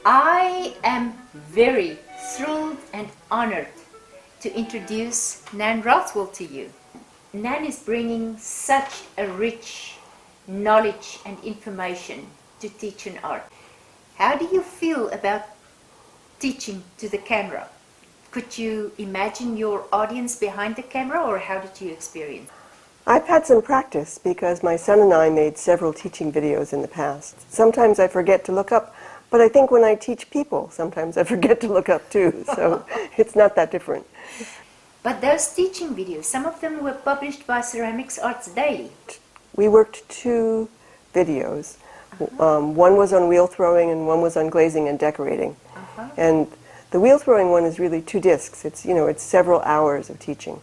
I am very thrilled and honored to introduce Nan Rothwell to you. Nan is bringing such a rich knowledge and information to TeachinArt. How do you feel about teaching to the camera? Could you imagine your audience behind the camera, or how did you experience it? I've had some practice because my son and I made several teaching videos in the past. Sometimes I forget to look up, but I think when I teach people, sometimes I forget to look up too, so it's not that different. But those teaching videos, some of them were published by Ceramics Arts Daily. We worked 2 videos. One was on wheel throwing and one was on glazing and decorating. And the wheel throwing one is really 2 discs. It's, you know, it's several hours of teaching.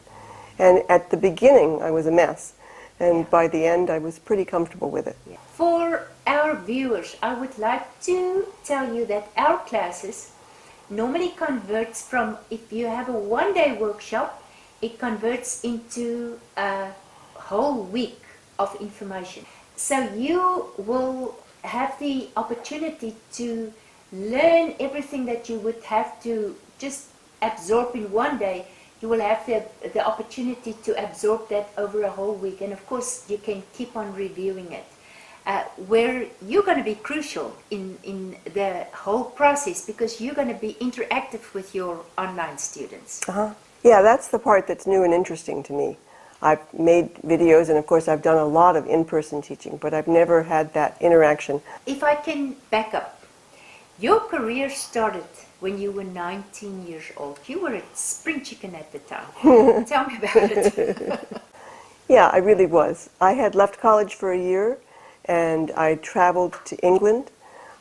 And at the beginning, I was a mess. And by the end, I was pretty comfortable with it. For our viewers, I would like to tell you that our classes normally converts from, if you have a one-day workshop, it converts into a whole week of information. So you will have the opportunity to learn everything that you would have to just absorb in one day. You will have the opportunity to absorb that over a whole week, and of course you can keep on reviewing it. Where you're going to be crucial in the whole process, because you're going to be interactive with your online students. Yeah, that's the part that's new and interesting to me. I've made videos, and of course I've done a lot of in-person teaching, but I've never had that interaction. If I can back up, your career started when you were 19 years old. You were a spring chicken at the time. Tell me about it. Yeah, I really was. I had left college for a year, and I traveled to England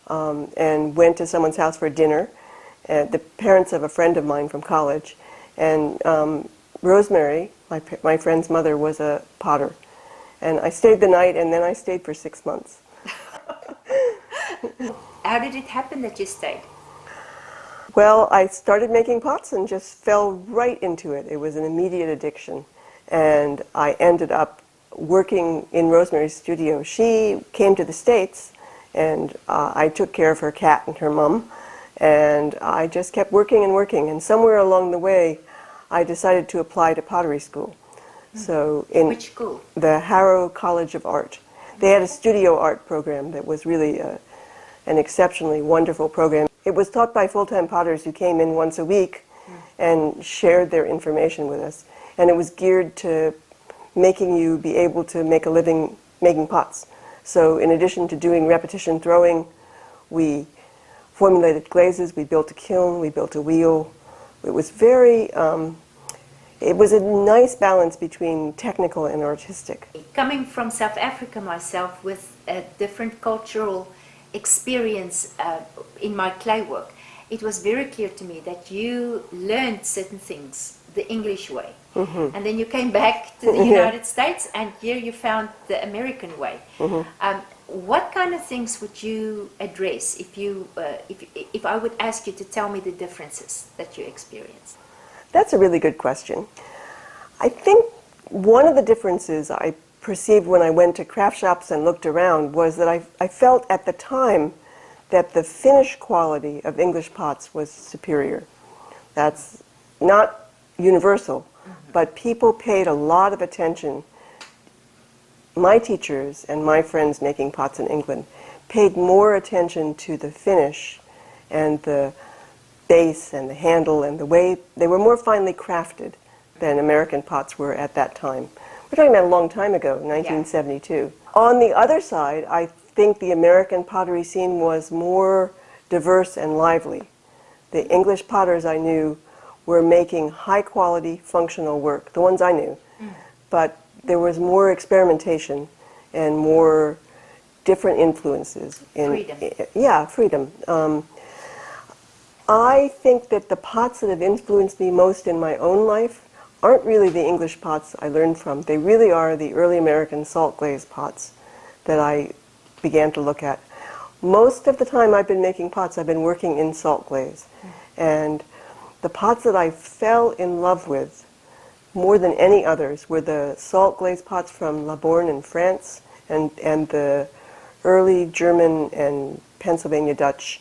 and went to someone's house for dinner, the parents of a friend of mine from college. And Rosemary, my friend's mother, was a potter. And I stayed the night, and then I stayed for 6 months. How did it happen that you stayed? Well, I started making pots and just fell right into it. It was an immediate addiction. And I ended up working in Rosemary's studio. She came to the States, and I took care of her cat and her mom. And I just kept working and working. And somewhere along the way, I decided to apply to pottery school. So in Which school? The Harrow College of Art. They had a studio art program that was really an exceptionally wonderful program. It was taught by full-time potters who came in once a week and shared their information with us. And it was geared to making you be able to make a living making pots. So in addition to doing repetition throwing, we formulated glazes, we built a kiln, we built a wheel. It was very, it was a nice balance between technical and artistic. Coming from South Africa myself, with a different cultural experience in my clay work, it was very clear to me that you learned certain things the English way. And then you came back to the United States, and here you found the American way. What kind of things would you address if I would ask you to tell me the differences that you experienced? That's a really good question. I think one of the differences I perceived when I went to craft shops and looked around was that I felt at the time that the finish quality of English pots was superior. That's not universal, but people paid a lot of attention. My teachers and my friends making pots in England paid more attention to the finish and the base and the handle and the way they were more finely crafted than American pots were at that time. We're talking about a long time ago, 1972. Yeah. On the other side, I think the American pottery scene was more diverse and lively. The English potters I knew were making high-quality, functional work, the ones I knew. But there was more experimentation and more different influences. Freedom. Yeah, freedom. I think that the pots that have influenced me most in my own life aren't really the English pots I learned from. They really are the early American salt glaze pots that I began to look at. Most of the time I've been making pots, I've been working in salt glaze. And the pots that I fell in love with more than any others were the salt glaze pots from La Borne in France and the early German and Pennsylvania Dutch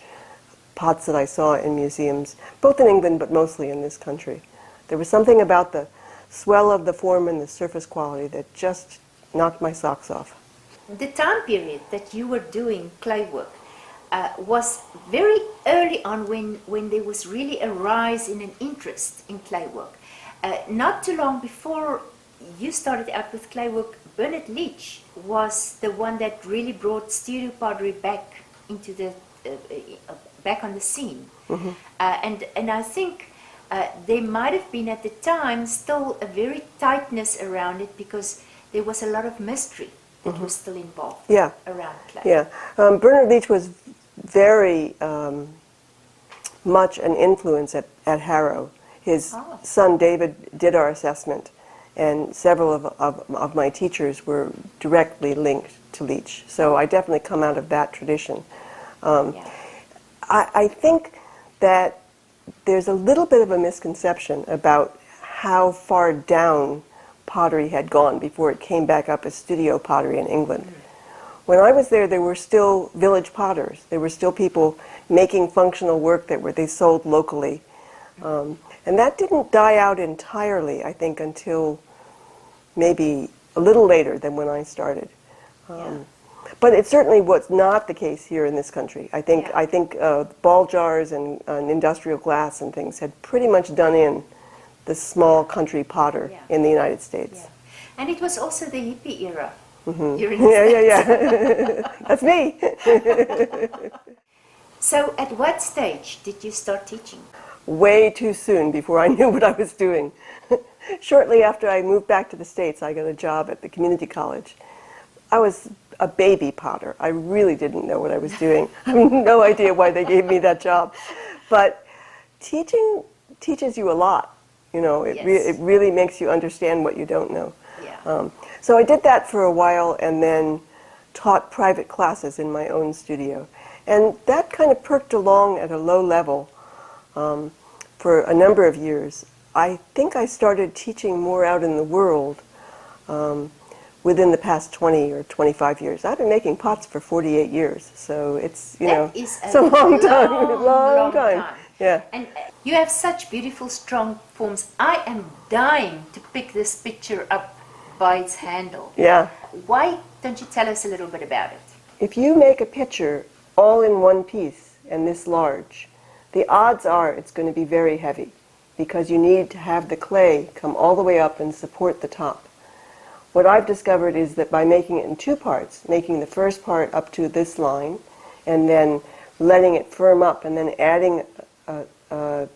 pots that I saw in museums, both in England but mostly in this country. There was something about the swell of the form and the surface quality that just knocked my socks off. The time period that you were doing clay work was very early on when there was really a rise in an interest in clay work. Not too long before you started out with clay work, Bernard Leach was the one that really brought studio pottery back into the back on the scene. Mm-hmm. And I think there might have been at the time still a very tightness around it because there was a lot of mystery that Mm-hmm. was still involved Yeah. around clay. Yeah, Bernard Leach was very much an influence at Harrow. His son David did our assessment, and several of my teachers were directly linked to Leach. So I definitely come out of that tradition. Yeah. I think that there's a little bit of a misconception about how far down pottery had gone before it came back up as studio pottery in England. When I was there were still village potters. There were still people making functional work that they sold locally. And that didn't die out entirely, I think, until maybe a little later than when I started. But it certainly was not the case here in this country. I think ball jars and industrial glass and things had pretty much done in the small country potter in the United States. Yeah. And it was also the hippie era. Mm-hmm. Here in the States. That's me. So at what stage did you start teaching? Way too soon before I knew what I was doing. Shortly after I moved back to the States, I got a job at the community college. I was a baby potter. I really didn't know what I was doing. I have no idea why they gave me that job. But teaching teaches you a lot. You know, it really makes you understand what you don't know. Yeah. So I did that for a while and then taught private classes in my own studio. And that kind of perked along at a low level for a number of years. I think I started teaching more out in the world within the past 20 or 25 years. I've been making pots for 48 years, so it's, it's a long time. Long time. Yeah. And you have such beautiful, strong forms. I am dying to pick this picture up by its handle. Yeah. Why don't you tell us a little bit about it? If you make a picture all in one piece and this large, the odds are it's going to be very heavy because you need to have the clay come all the way up and support the top. What I've discovered is that by making it in two parts, making the first part up to this line and then letting it firm up and then adding a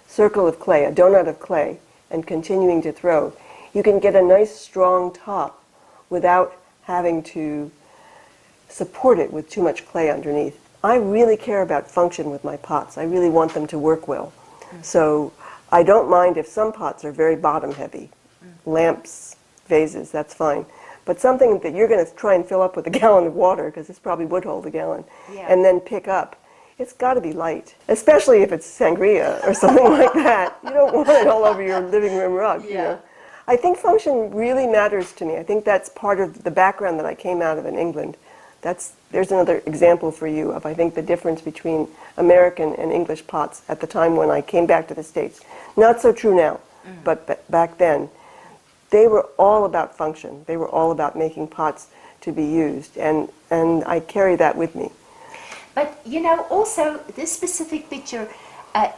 circle of clay, a donut of clay, and continuing to throw, you can get a nice strong top without having to support it with too much clay underneath. I really care about function with my pots. I really want them to work well. So I don't mind if some pots are very bottom heavy. Lamps, vases, that's fine. But something that you're going to try and fill up with a gallon of water, because this probably would hold a gallon, and then pick up, it's got to be light. Especially if it's sangria or something like that. You don't want it all over your living room rug. You know? I think function really matters to me. I think that's part of the background that I came out of in England. There's another example for you of, I think, the difference between American and English pots at the time when I came back to the States. Not so true now, but back then, they were all about function. They were all about making pots to be used, and I carry that with me. But, also, this specific picture,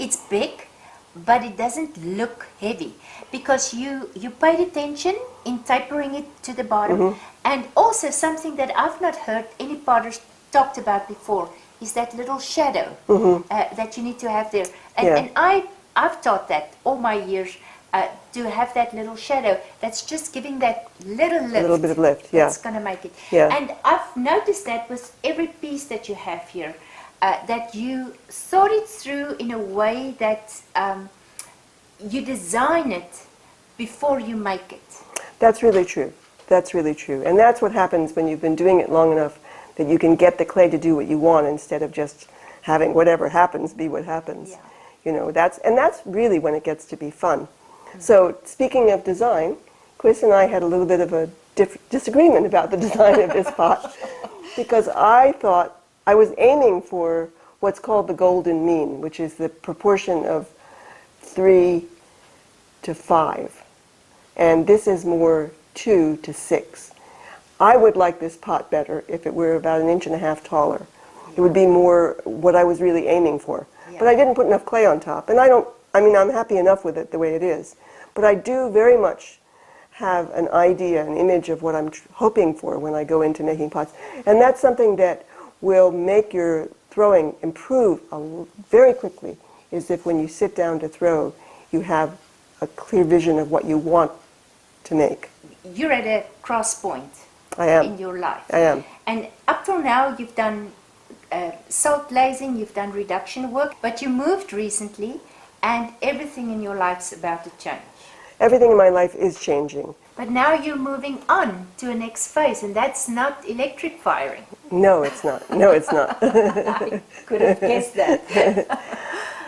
it's big, but it doesn't look heavy because you paid attention in tapering it to the bottom. And also something that I've not heard any potters talked about before is that little shadow that you need to have there. And I've taught that all my years, to have that little shadow that's just giving that little lift. A little bit of lift, yeah. That's going to make it. Yeah. And I've noticed that with every piece that you have here, that you thought it through in a way that you design it before you make it. That's really true. That's really true. And that's what happens when you've been doing it long enough that you can get the clay to do what you want instead of just having whatever happens be what happens. Yeah. That's really when it gets to be fun. So speaking of design, Chris and I had a little bit of a disagreement about the design of this pot because I thought I was aiming for what's called the golden mean, which is the proportion of 3 to 5. And this is more 2 to 6. I would like this pot better if it were about 1.5 inches taller. It would be more what I was really aiming for. Yeah. But I didn't put enough clay on top. And I'm happy enough with it the way it is. But I do very much have an idea, an image of what I'm hoping for when I go into making pots. And that's something that will make your throwing improve very quickly, is if when you sit down to throw, you have a clear vision of what you want to make. You're at a cross point I am. in your life. I am. And up till now, you've done salt glazing, you've done reduction work, but you moved recently, and everything in your life's about to change. Everything in my life is changing. But now you're moving on to a next phase, and that's not electric firing. No, it's not. No, it's not. I could have guessed that.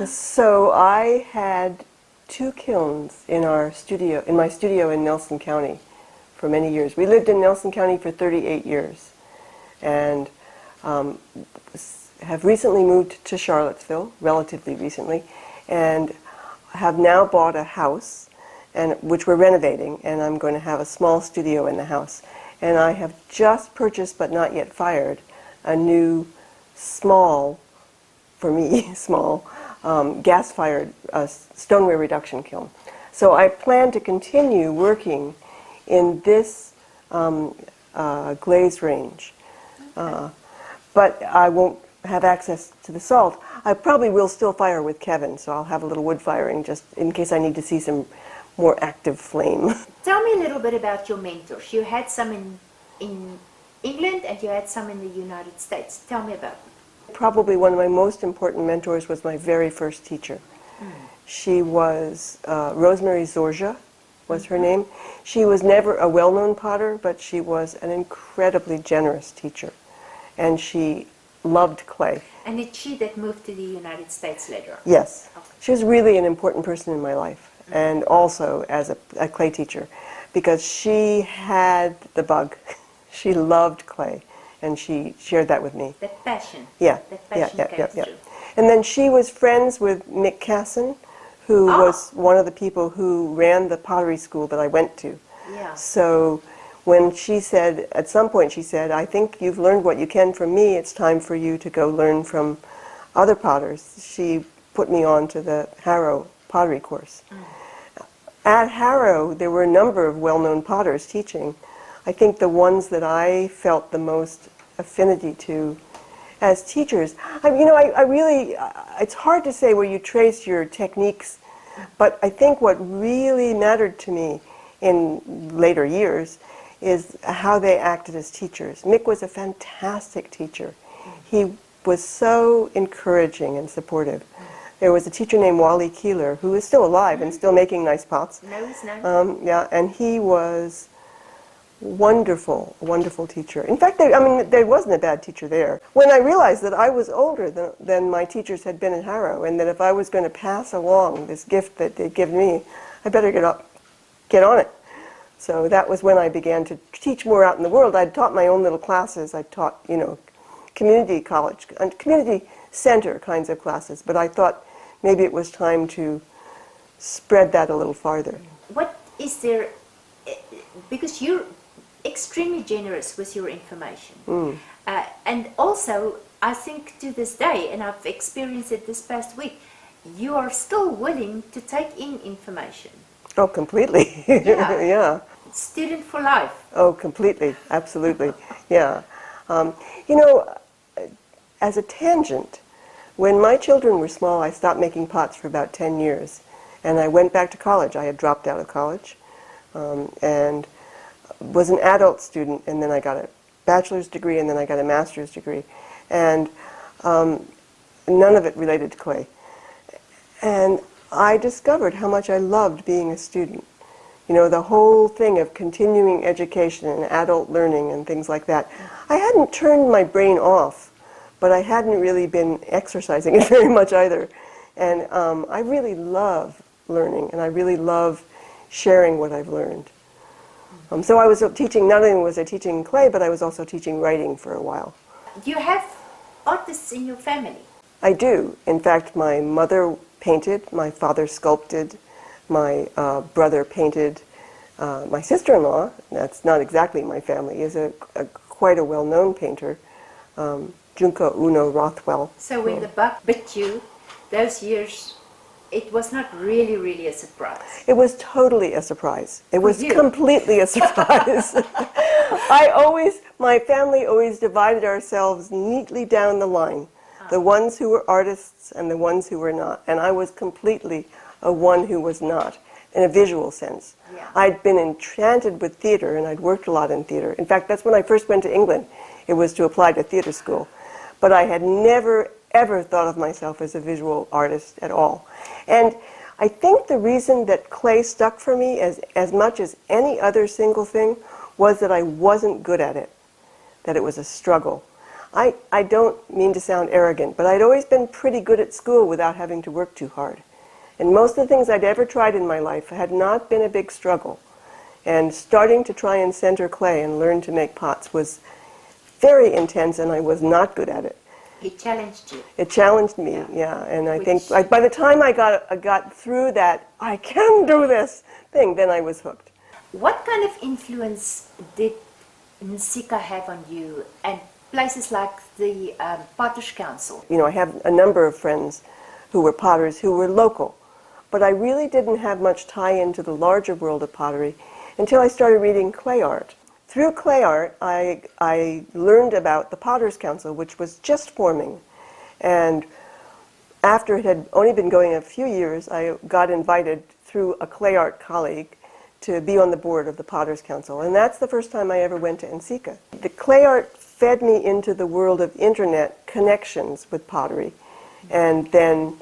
So I had 2 kilns in my studio in Nelson County for many years. We lived in Nelson County for 38 years, and have recently moved to Charlottesville, relatively recently, and have now bought a house, which we're renovating, and I'm going to have a small studio in the house. And I have just purchased, but not yet fired, a new small, for me, small, gas-fired stoneware reduction kiln. So I plan to continue working in this glaze range. But I won't have access to the salt. I probably will still fire with Kevin, so I'll have a little wood firing just in case I need to see some more active flame. Tell me a little bit about your mentors. You had some in England and you had some in the United States. Tell me about them. Probably one of my most important mentors was my very first teacher. She was Rosemary Zorja, was her name. She was never a well-known potter, but she was an incredibly generous teacher. And she loved clay. And it's she that moved to the United States later? Yes. Okay. She was really an important person in my life, and also as a clay teacher, because she had the bug. She loved clay, and she shared that with me. That passion. Yeah. That passion came through. And then she was friends with Mick Casson, who was one of the people who ran the pottery school that I went to. Yeah. So when she said, at some point she said, I think you've learned what you can from me, it's time for you to go learn from other potters. She put me on to the Harrow pottery course. At Harrow, there were a number of well-known potters teaching. I think the ones that I felt the most affinity to as teachers, I really, it's hard to say where you trace your techniques, but I think what really mattered to me in later years is how they acted as teachers. Mick was a fantastic teacher. He was so encouraging and supportive. There was a teacher named Wally Keeler, who is still alive and still making nice pots. No, he's not. Yeah, and he was wonderful, wonderful teacher. In fact, there wasn't a bad teacher there. When I realized that I was older than my teachers had been at Harrow, and that if I was going to pass along this gift that they'd given me, I better get on it. So that was when I began to teach more out in the world. I'd taught my own little classes. I taught, community college, community center kinds of classes, but I thought maybe it was time to spread that a little farther. What is there, because you're extremely generous with your information, and also I think to this day, and I've experienced it this past week, you are still willing to take in information. Oh, completely. Yeah. Yeah. Student for life. Oh, completely. Absolutely. Yeah. As a tangent, when my children were small, I stopped making pots for about 10 years. And I went back to college. I had dropped out of college and was an adult student, and then I got a bachelor's degree, and then I got a master's degree. And none of it related to clay. And I discovered how much I loved being a student. The whole thing of continuing education and adult learning and things like that. I hadn't turned my brain off, but I hadn't really been exercising it very much either. And I really love learning, and I really love sharing what I've learned. So I was teaching, not only was I teaching clay, but I was also teaching writing for a while. Do you have artists in your family? I do. In fact, my mother painted, my father sculpted, my brother painted, my sister-in-law, that's not exactly my family, is quite a well-known painter, Junko Uno Rothwell. So when the bug bit you, those years, it was not really a surprise. It was totally a surprise. It was you? completely a surprise. My family always divided ourselves neatly down the line. The ones who were artists and the ones who were not. And I was completely a one who was not, in a visual sense. Yeah. I'd been enchanted with theater, and I'd worked a lot in theater. In fact, that's when I first went to England. It was to apply to theater school. But I had never, ever thought of myself as a visual artist at all. And I think the reason that clay stuck for me as much as any other single thing was that I wasn't good at it, that it was a struggle. I don't mean to sound arrogant, but I'd always been pretty good at school without having to work too hard. And most of the things I'd ever tried in my life had not been a big struggle. And starting to try and center clay and learn to make pots was very intense, and I was not good at it. It challenged you. It challenged me, yeah. And I think by the time I got through that, I can do this thing, then I was hooked. What kind of influence did NCECA have on you, and places like the Potters Council? You know, I have a number of friends who were potters who were local, but I really didn't have much tie into the larger world of pottery until I started reading clay art. Through clay art, I learned about the Potters Council, which was just forming. And after it had only been going a few years, I got invited through a clay art colleague to be on the board of the Potters Council. And that's the first time I ever went to NCECA. The clay art fed me into the world of internet connections with pottery. And then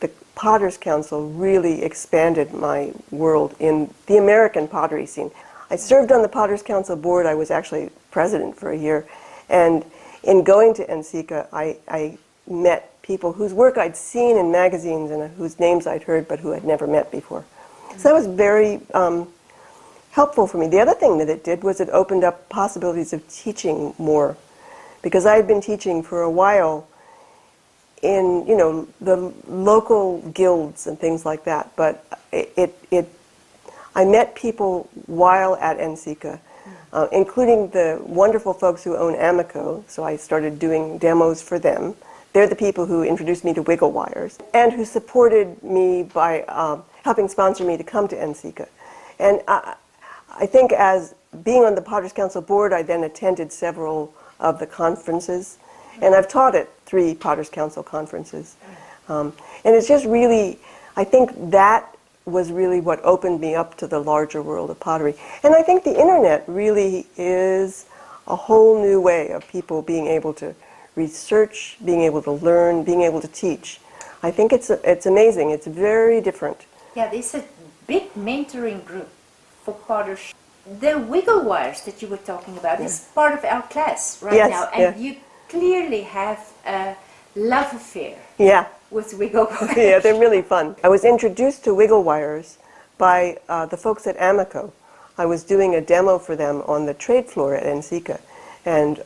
the Potters Council really expanded my world in the American pottery scene. I served on the Potters Council board. I was actually president for a year. And in going to NCECA, I met people whose work I'd seen in magazines and whose names I'd heard but who I'd never met before. So that was very helpful for me. The other thing that it did was it opened up possibilities of teaching more, because I had been teaching for a while in, you know, the local guilds and things like that. But I met people while at NCECA, including the wonderful folks who own Amico. So I started doing demos for them. They're the people who introduced me to wiggle wires and who supported me by helping sponsor me to come to NCECA. And I think as being on the Potters Council board, I then attended several of the conferences. And I've taught at 3 Potters Council conferences. And it's just really, I think that was really what opened me up to the larger world of pottery. And I think the internet really is a whole new way of people being able to research, being able to learn, being able to teach. I think it's amazing. It's very different. Yeah, there's a big mentoring group for potters. The wiggle wires that you were talking about is part of our class right now, and you clearly have a love affair with wiggle wires. Yeah, they're really fun. I was introduced to wiggle wires by the folks at Amico. I was doing a demo for them on the trade floor at NCECA, and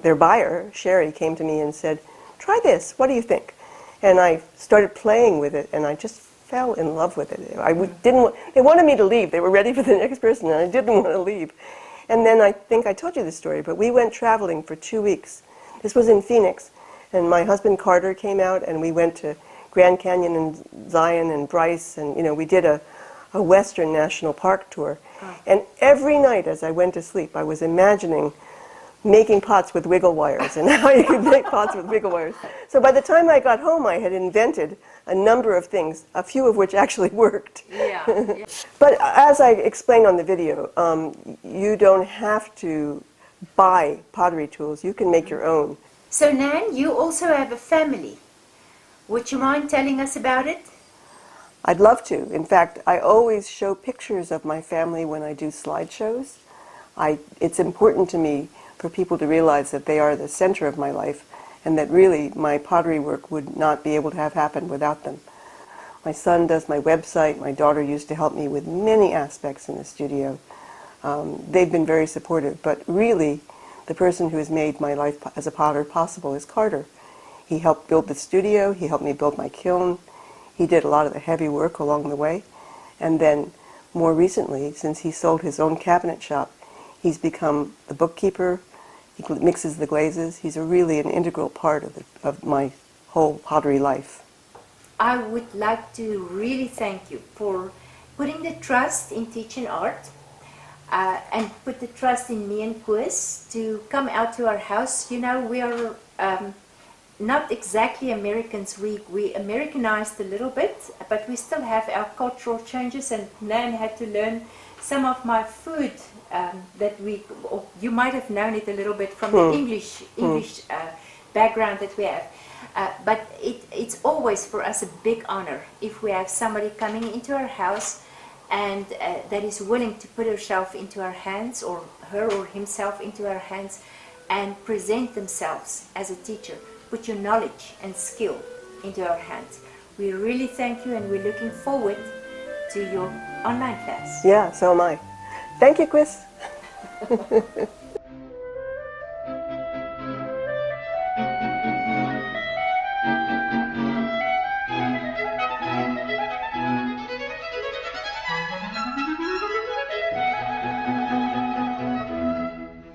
their buyer, Sherry, came to me and said, "Try this, what do you think?" And I started playing with it, and I just fell in love with it. They wanted me to leave. They were ready for the next person, and I didn't want to leave. And then I think I told you this story, but we went traveling for 2 weeks. This was in Phoenix, and my husband Carter came out, and we went to Grand Canyon and Zion and Bryce, and we did a Western National Park tour. And every night as I went to sleep, I was imagining making pots with wiggle wires and how you could make pots with wiggle wires. So by the time I got home, I had invented a number of things, a few of which actually worked. Yeah. But as I explained on the video, you don't have to buy pottery tools. You can make your own. So Nan, you also have a family. Would you mind telling us about it? I'd love to. In fact, I always show pictures of my family when I do slideshows. It's important to me for people to realize that they are the center of my life, and that really my pottery work would not be able to have happened without them. My son does my website. My daughter used to help me with many aspects in the studio. They've been very supportive, but really the person who has made my life as a potter possible is Carter. He helped build the studio. He helped me build my kiln. He did a lot of the heavy work along the way. And then more recently, since he sold his own cabinet shop, he's become the bookkeeper. He mixes the glazes. He's really an integral part of my whole pottery life. I would like to really thank you for putting the trust in TeachinArt and put the trust in me and Chris to come out to our house. You know, we are not exactly Americans. We Americanized a little bit, but we still have our cultural changes, and Nan had to learn some of my food that you might have known it a little bit from the English background that we have. But it's always for us a big honor if we have somebody coming into our house and that is willing to put herself into our hands, or her or himself into our hands, and present themselves as a teacher. Put your knowledge and skill into our hands. We really thank you, and we're looking forward to your online class. Yeah, so am I. Thank you, Chris.